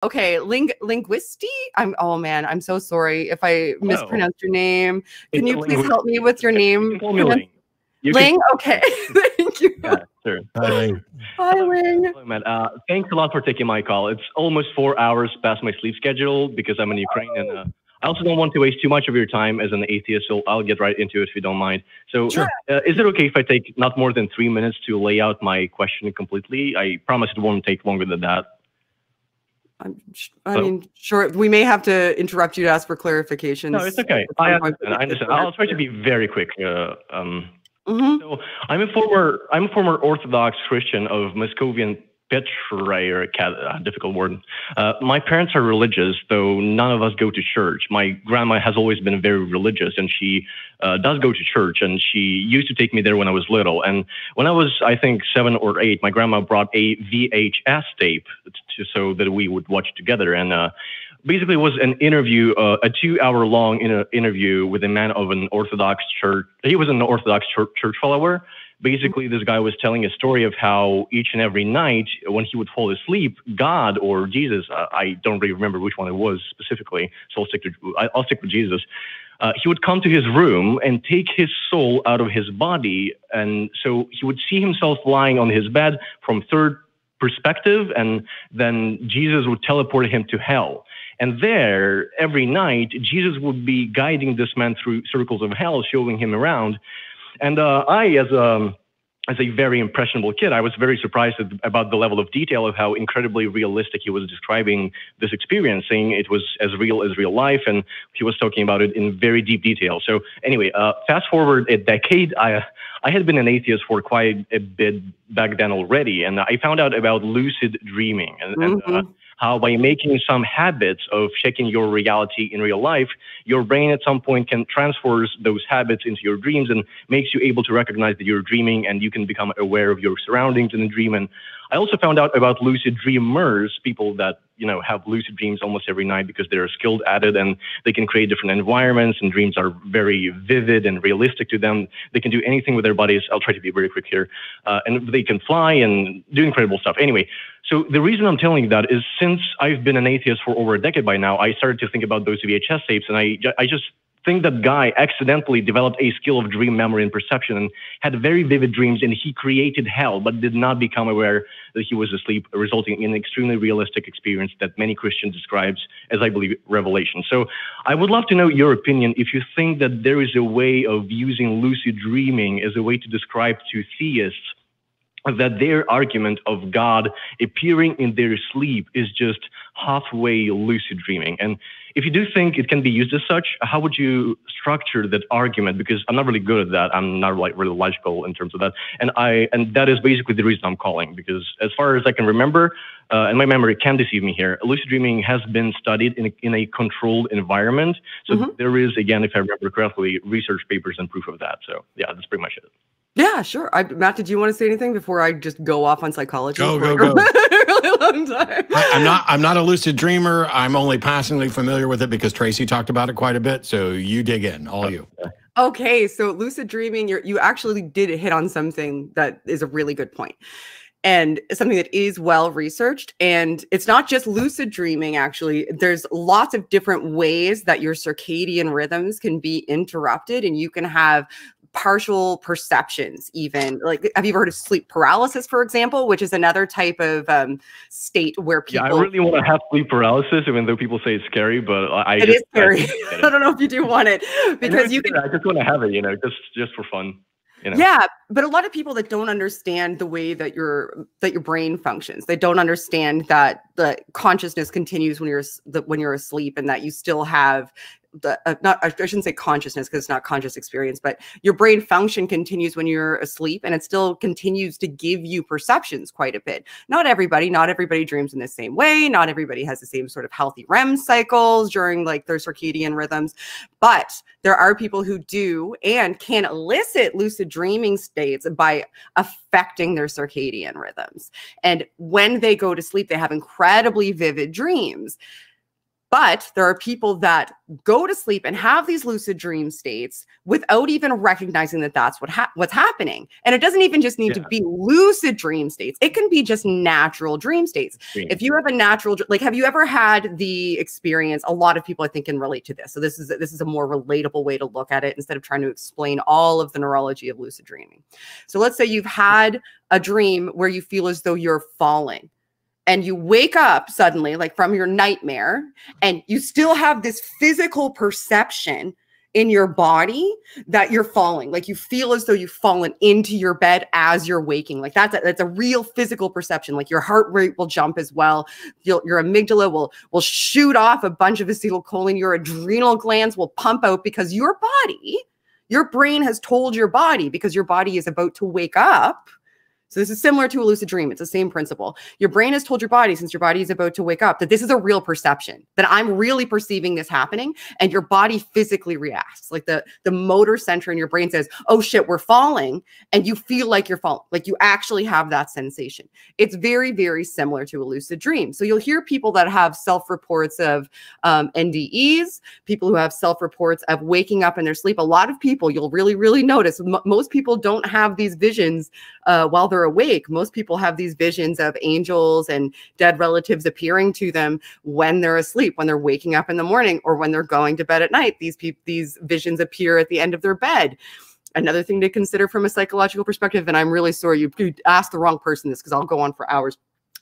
Okay, Linguistie? Oh man, I'm so sorry if I mispronounced your name. Can you please help me with your name? You can call me Ling. Ling? Okay. Thank you. Yeah, sure. Hi, Ling. Hi, Ling. Hello, Matt. Thanks a lot for taking my call. It's almost 4 hours past my sleep schedule because I'm in Ukraine, and I also don't want to waste too much of your time as an atheist, so I'll get right into it if you don't mind. So Sure. Is it okay if I take not more than 3 minutes to lay out my question completely? I promise it won't take longer than that. I mean, sure. We may have to interrupt you to ask for clarifications. No, it's okay. I understand. I'll try to be very quick. So I'm a former Orthodox Christian of Muscovian Petraeus, difficult word. My parents are religious, though none of us go to church. My grandma has always been very religious, and she does go to church, and she used to take me there when I was little. And when I was, I think, 7 or 8, my grandma brought a VHS tape so that we would watch together. And basically, it was an interview, a 2-hour-long interview with a man of an Orthodox church. He was an Orthodox church follower. Basically, this guy was telling a story of how each and every night when he would fall asleep, God or Jesus, I don't really remember which one it was specifically, so I'll stick with Jesus. He would come to his room and take his soul out of his body. And so he would see himself lying on his bed from third perspective, and then Jesus would teleport him to hell. And there, every night, Jesus would be guiding this man through circles of hell, showing him around. And I, as a very impressionable kid, I was very surprised about the level of detail of how incredibly realistic he was describing this experience, saying it was as real life, and he was talking about it in very deep detail. So anyway, fast forward a decade, I had been an atheist for quite a bit back then already, and I found out about lucid dreaming and how by making some habits of checking your reality in real life, your brain at some point can transfer those habits into your dreams and makes you able to recognize that you're dreaming, and you can become aware of your surroundings in a dream. And I also found out about lucid dreamers, people that, you know, have lucid dreams almost every night because they're skilled at it, and they can create different environments, and dreams are very vivid and realistic to them. They can do anything with their bodies. I'll try to be very quick here. And they can fly and do incredible stuff. Anyway, so the reason I'm telling you that is since I've been an atheist for over a decade by now, I started to think about those VHS tapes, and I just think that guy accidentally developed a skill of dream memory and perception and had very vivid dreams, and he created hell, but did not become aware that he was asleep, resulting in an extremely realistic experience that many Christians describes as, I believe, revelation. So I would love to know your opinion if you think that there is a way of using lucid dreaming as a way to describe to theists that their argument of God appearing in their sleep is just halfway lucid dreaming. And if you do think it can be used as such, how would you structure that argument? Because I'm not really good at that. I'm not like really logical in terms of that. And that is basically the reason I'm calling, because as far as I can remember, and my memory can deceive me here, lucid dreaming has been studied in a controlled environment. So there is, again, if I remember correctly, research papers and proof of that. So yeah, that's pretty much it. Yeah, sure. Matt, did you want to say anything before I just go off on psychology? Go. Really long time. I'm not a lucid dreamer. I'm only passingly familiar with it because Tracy talked about it quite a bit. So you dig in, all you. Okay, so lucid dreaming, you actually did hit on something that is a really good point. And something that is well researched. And it's not just lucid dreaming, actually. There's lots of different ways that your circadian rhythms can be interrupted, and you can have partial perceptions even. Like, have you ever heard of sleep paralysis, for example, which is another type of state where people... Yeah, I really want to have sleep paralysis, even though people say it's scary, but it is scary. I don't know if you do want it, because you can... I just want to have it, you know, just for fun. You know? Yeah, but a lot of people that don't understand the way that your brain functions, they don't understand that the consciousness continues when you're asleep, and that you still have I shouldn't say consciousness because it's not conscious experience, but your brain function continues when you're asleep, and it still continues to give you perceptions quite a bit. Not everybody dreams in the same way. Not everybody has the same sort of healthy REM cycles during like their circadian rhythms, but there are people who do and can elicit lucid dreaming states by affecting their circadian rhythms. 'em. And when they go to sleep, they have incredibly vivid dreams. But there are people that go to sleep and have these lucid dream states without even recognizing that that's what's happening. And it doesn't even just need to be lucid dream states. It can be just natural dream states. If you have a natural, like, have you ever had the experience? A lot of people, I think, can relate to this. So this is a more relatable way to look at it instead of trying to explain all of the neurology of lucid dreaming. So let's say you've had a dream where you feel as though you're falling. And you wake up suddenly, like from your nightmare, and you still have this physical perception in your body that you're falling. Like you feel as though you've fallen into your bed as you're waking. Like that's a real physical perception. Like your heart rate will jump as well. Your amygdala will shoot off a bunch of acetylcholine. Your adrenal glands will pump out because your brain has told your body, because your body is about to wake up. So this is similar to a lucid dream. It's the same principle. Your brain has told your body, since your body is about to wake up, that this is a real perception, that I'm really perceiving this happening, and your body physically reacts. Like the motor center in your brain says, oh shit, we're falling, and you feel like you're falling. Like you actually have that sensation. It's very, very similar to a lucid dream. So you'll hear people that have self-reports of NDEs, people who have self-reports of waking up in their sleep. A lot of people, you'll really, really notice, most people don't have these visions while they're awake. Most people have these visions of angels and dead relatives appearing to them when they're asleep, when they're waking up in the morning, or when they're going to bed at night. These visions appear at the end of their bed. Another thing to consider from a psychological perspective, and I'm really sorry you asked the wrong person this because I'll go on for hours.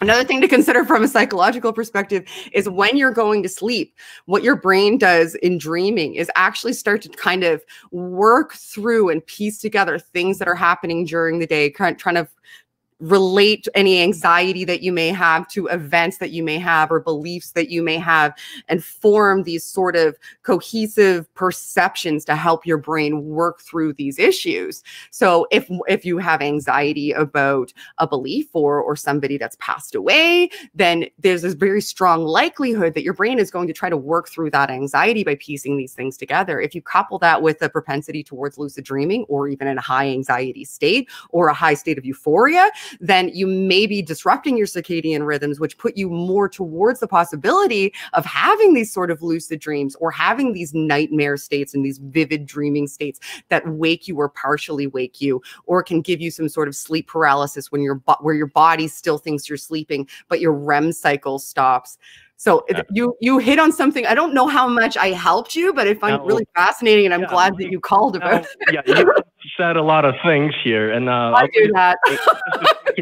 Another thing to consider from a psychological perspective is when you're going to sleep, what your brain does in dreaming is actually start to kind of work through and piece together things that are happening during the day, trying to relate any anxiety that you may have to events that you may have or beliefs that you may have, and form these sort of cohesive perceptions to help your brain work through these issues. So if you have anxiety about a belief or somebody that's passed away, then there's this very strong likelihood that your brain is going to try to work through that anxiety by piecing these things together. If you couple that with a propensity towards lucid dreaming, or even in a high anxiety state or a high state of euphoria, then you may be disrupting your circadian rhythms, which put you more towards the possibility of having these sort of lucid dreams, or having these nightmare states and these vivid dreaming states that wake you or partially wake you, or can give you some sort of sleep paralysis when where your body still thinks you're sleeping, but your REM cycle stops. So you hit on something. I don't know how much I helped you, but I find it really fascinating, and I'm glad that you called about it. Yeah, you said a lot of things here, and I do that.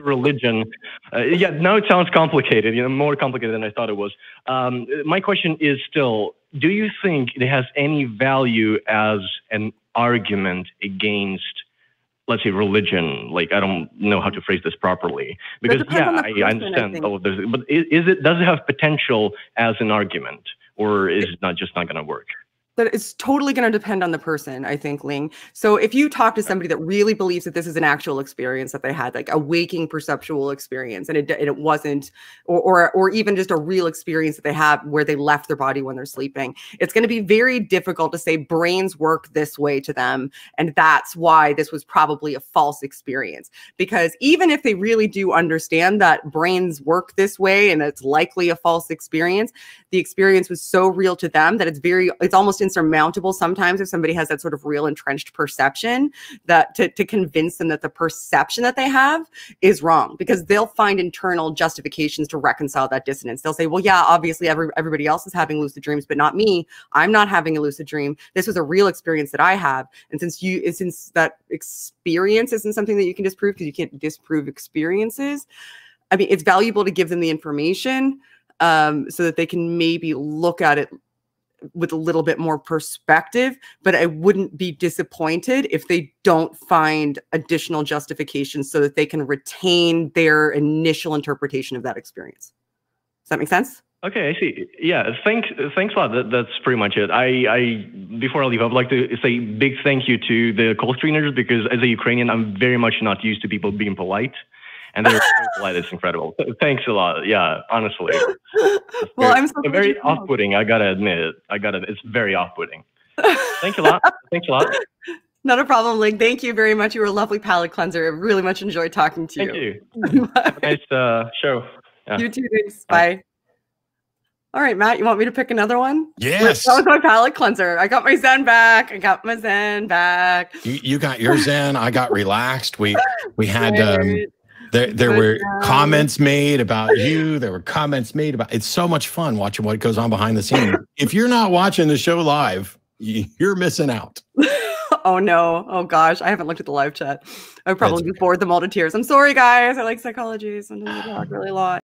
Religion. Yeah, now it sounds complicated. More complicated than I thought it was. My question is still: do you think it has any value as an argument against, let's say, religion? Like, I don't know how to phrase this properly, because I understand all of this, but does it have potential as an argument, or is it just not going to work? But it's totally going to depend on the person, I think, Ling. So if you talk to somebody that really believes that this is an actual experience that they had, like a waking perceptual experience, and it wasn't, or even just a real experience that they have where they left their body when they're sleeping, it's going to be very difficult to say brains work this way to them, and that's why this was probably a false experience. Because even if they really do understand that brains work this way and it's likely a false experience, the experience was so real to them that it's almost insurmountable sometimes if somebody has that sort of real entrenched perception, that to convince them that the perception that they have is wrong, because they'll find internal justifications to reconcile that dissonance. They'll say, well, yeah, obviously everybody else is having lucid dreams, but not me. I'm not having a lucid dream. This was a real experience that I have. And since that experience isn't something that you can disprove, because you can't disprove experiences, I mean, it's valuable to give them the information so that they can maybe look at it with a little bit more perspective. But I wouldn't be disappointed if they don't find additional justifications so that they can retain their initial interpretation of that experience. Does that make sense? Okay, I see. Yeah, thanks a lot. That's pretty much it. Before I leave, I'd like to say big thank you to the call screeners, because as a Ukrainian, I'm very much not used to people being polite. And they're so polite, it's incredible. Thanks a lot. Yeah, honestly. Well, I'm so very off-putting, I gotta admit it. It's very off-putting. Thanks a lot. Thanks a lot. Not a problem, Ling. Thank you very much. You were a lovely palate cleanser. I really much enjoyed talking to you. Thank you. Have a nice show. Yeah. You too. Thanks. Bye. All right, Matt, you want me to pick another one? Yes. That was my palate cleanser. I got my Zen back. You got your Zen. I got relaxed. We had there were comments made about you. There were comments made about. It's so much fun watching what goes on behind the scenes. If you're not watching the show live, you're missing out. Oh no. Oh gosh. I haven't looked at the live chat. I would probably bored them all to tears. I'm sorry, guys. I like psychology. Sometimes I talk really a lot.